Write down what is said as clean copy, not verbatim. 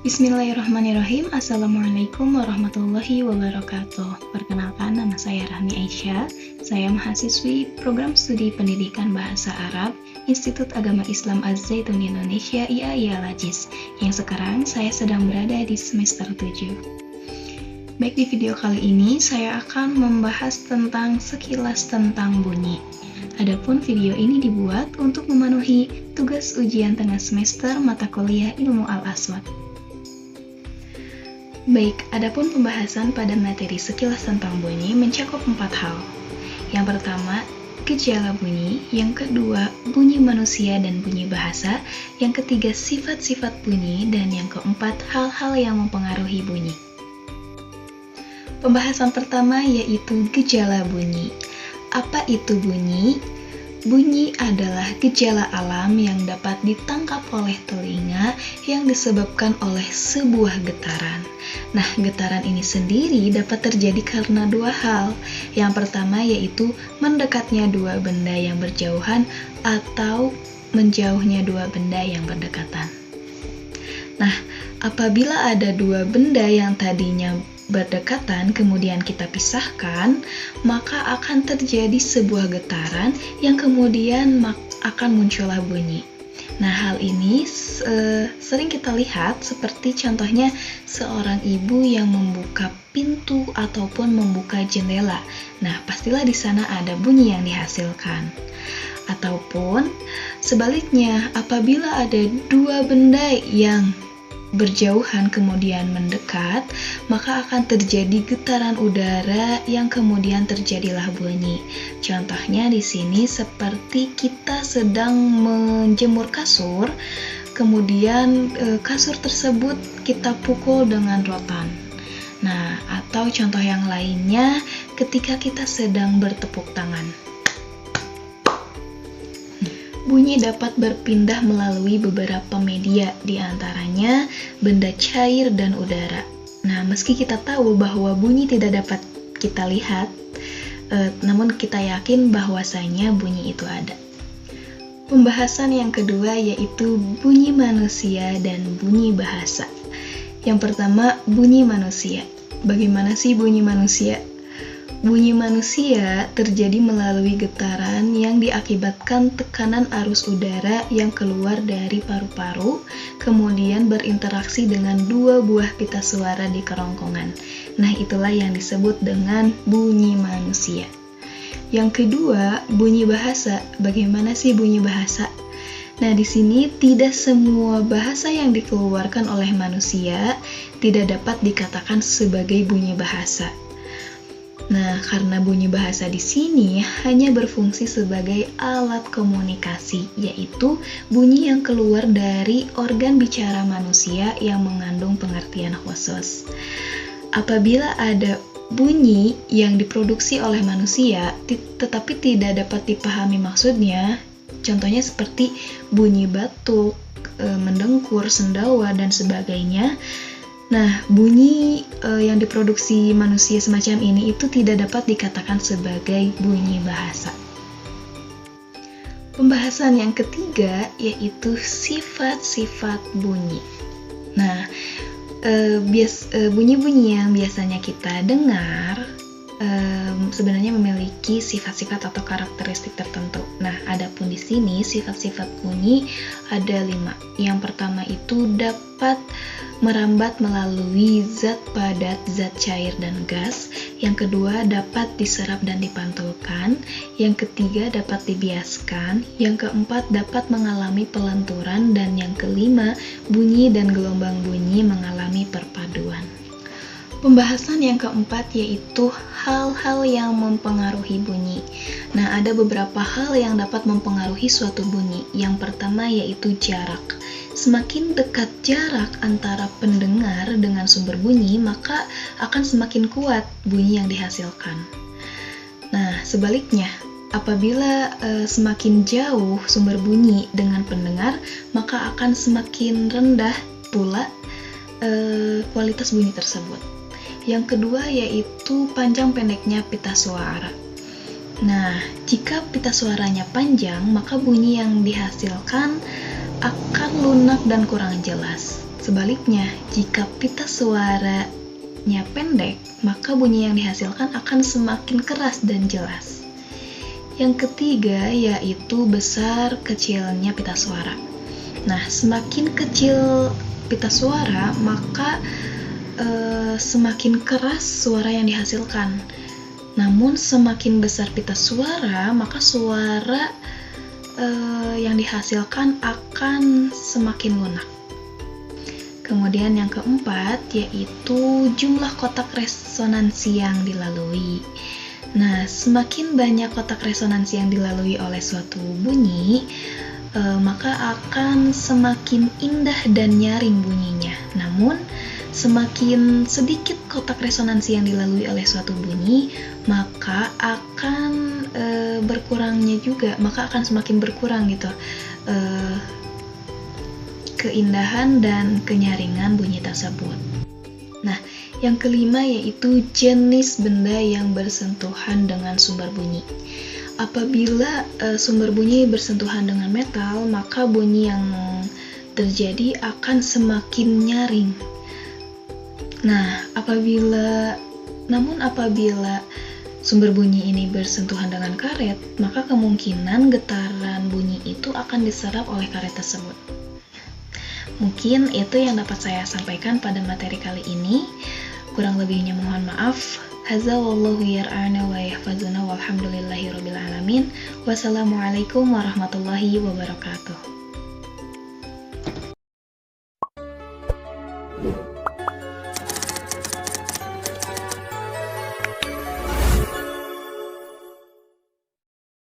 Bismillahirrahmanirrahim. Assalamualaikum warahmatullahi wabarakatuh. Perkenalkan, nama saya Rahmi Aisyah. Saya mahasiswi Program Studi Pendidikan Bahasa Arab Institut Agama Islam Az-Zaitun Indonesia IAIA Lajis, yang sekarang saya sedang berada di semester 7. Baik, di video kali ini saya akan membahas tentang sekilas tentang bunyi. Adapun video ini dibuat untuk memenuhi tugas ujian tengah semester mata kuliah Ilmu Al-Aswad. Baik, adapun pembahasan pada materi sekilas tentang bunyi mencakup 4 hal. Yang pertama, gejala bunyi. Yang kedua, bunyi manusia dan bunyi bahasa. Yang ketiga, sifat-sifat bunyi. Dan yang keempat, hal-hal yang mempengaruhi bunyi. Pembahasan pertama yaitu gejala bunyi. Apa itu bunyi? Bunyi adalah gejala alam yang dapat ditangkap oleh telinga yang disebabkan oleh sebuah getaran. Nah, getaran ini sendiri dapat terjadi karena dua hal. Yang pertama yaitu mendekatnya dua benda yang berjauhan atau menjauhnya dua benda yang berdekatan. Nah, apabila ada dua benda yang tadinya berdekatan kemudian kita pisahkan, maka akan terjadi sebuah getaran yang kemudian akan muncullah bunyi. Nah, hal ini sering kita lihat seperti contohnya seorang ibu yang membuka pintu ataupun membuka jendela. Nah, pastilah di sana ada bunyi yang dihasilkan. Ataupun sebaliknya, apabila ada dua benda yang berjauhan kemudian mendekat, maka akan terjadi getaran udara yang kemudian terjadilah bunyi. Contohnya di sini seperti kita sedang menjemur kasur, kemudian kasur tersebut kita pukul dengan rotan. Nah, atau contoh yang lainnya ketika kita sedang bertepuk tangan. Bunyi dapat berpindah melalui beberapa media, diantaranya benda cair dan udara. Nah, meski kita tahu bahwa bunyi tidak dapat kita lihat, namun kita yakin bahwasanya bunyi itu ada. Pembahasan yang kedua yaitu bunyi manusia dan bunyi bahasa. Yang pertama, bunyi manusia. Bagaimana sih bunyi manusia? Bunyi manusia terjadi melalui getaran yang diakibatkan tekanan arus udara yang keluar dari paru-paru, kemudian berinteraksi dengan dua buah pita suara di kerongkongan. Nah, itulah yang disebut dengan bunyi manusia. Yang kedua, bunyi bahasa. Bagaimana sih bunyi bahasa? Nah, di sini tidak semua bahasa yang dikeluarkan oleh manusia tidak dapat dikatakan sebagai bunyi bahasa. Nah, karena bunyi bahasa di sini hanya berfungsi sebagai alat komunikasi, yaitu bunyi yang keluar dari organ bicara manusia yang mengandung pengertian khusus. Apabila ada bunyi yang diproduksi oleh manusia, tetapi tidak dapat dipahami maksudnya, contohnya seperti bunyi batuk, mendengkur, sendawa, dan sebagainya. Nah, bunyi yang diproduksi manusia semacam ini itu tidak dapat dikatakan sebagai bunyi bahasa. Pembahasan yang ketiga yaitu sifat-sifat bunyi. Nah, bunyi-bunyi yang biasanya kita dengar sebenarnya memiliki sifat-sifat atau karakteristik tertentu. Nah, adapun di sini sifat-sifat bunyi ada 5. Yang pertama itu dapat merambat melalui zat padat, zat cair, dan gas. Yang kedua dapat diserap dan dipantulkan. Yang ketiga dapat dibiaskan. Yang keempat dapat mengalami pelenturan. Dan yang kelima, bunyi dan gelombang bunyi mengalami perpaduan. Pembahasan yang keempat yaitu hal-hal yang mempengaruhi bunyi. Nah, ada beberapa hal yang dapat mempengaruhi suatu bunyi. Yang pertama yaitu jarak. Semakin dekat jarak antara pendengar dengan sumber bunyi, maka akan semakin kuat bunyi yang dihasilkan. Nah, sebaliknya, apabila semakin jauh sumber bunyi dengan pendengar, maka akan semakin rendah pula kualitas bunyi tersebut. Yang kedua yaitu panjang pendeknya pita suara. Nah, jika pita suaranya panjang, maka bunyi yang dihasilkan akan lunak dan kurang jelas. Sebaliknya, jika pita suaranya pendek, maka bunyi yang dihasilkan akan semakin keras dan jelas. Yang ketiga yaitu besar kecilnya pita suara. Nah, semakin kecil pita suara, maka semakin keras suara yang dihasilkan. Namun semakin besar pita suara, maka suara yang dihasilkan akan semakin lunak. Kemudian yang keempat yaitu jumlah kotak resonansi yang dilalui. Nah, semakin banyak kotak resonansi yang dilalui oleh suatu bunyi, maka akan semakin indah dan nyaring bunyinya. Namun, semakin sedikit kotak resonansi yang dilalui oleh suatu bunyi, maka akan berkurangnya juga, maka akan semakin berkurang gitu keindahan dan kenyaringan bunyi tersebut. Nah, yang kelima yaitu jenis benda yang bersentuhan dengan sumber bunyi. Apabila sumber bunyi bersentuhan dengan metal, maka bunyi yang terjadi akan semakin nyaring. Nah, apabila sumber bunyi ini bersentuhan dengan karet, maka kemungkinan getaran bunyi itu akan diserap oleh karet tersebut. Mungkin itu yang dapat saya sampaikan pada materi kali ini. Kurang lebihnya mohon maaf. Hadza wallahu yar'ana wa yahfazuna walhamdulillahirabbil alamin. Wassalamualaikum warahmatullahi wabarakatuh.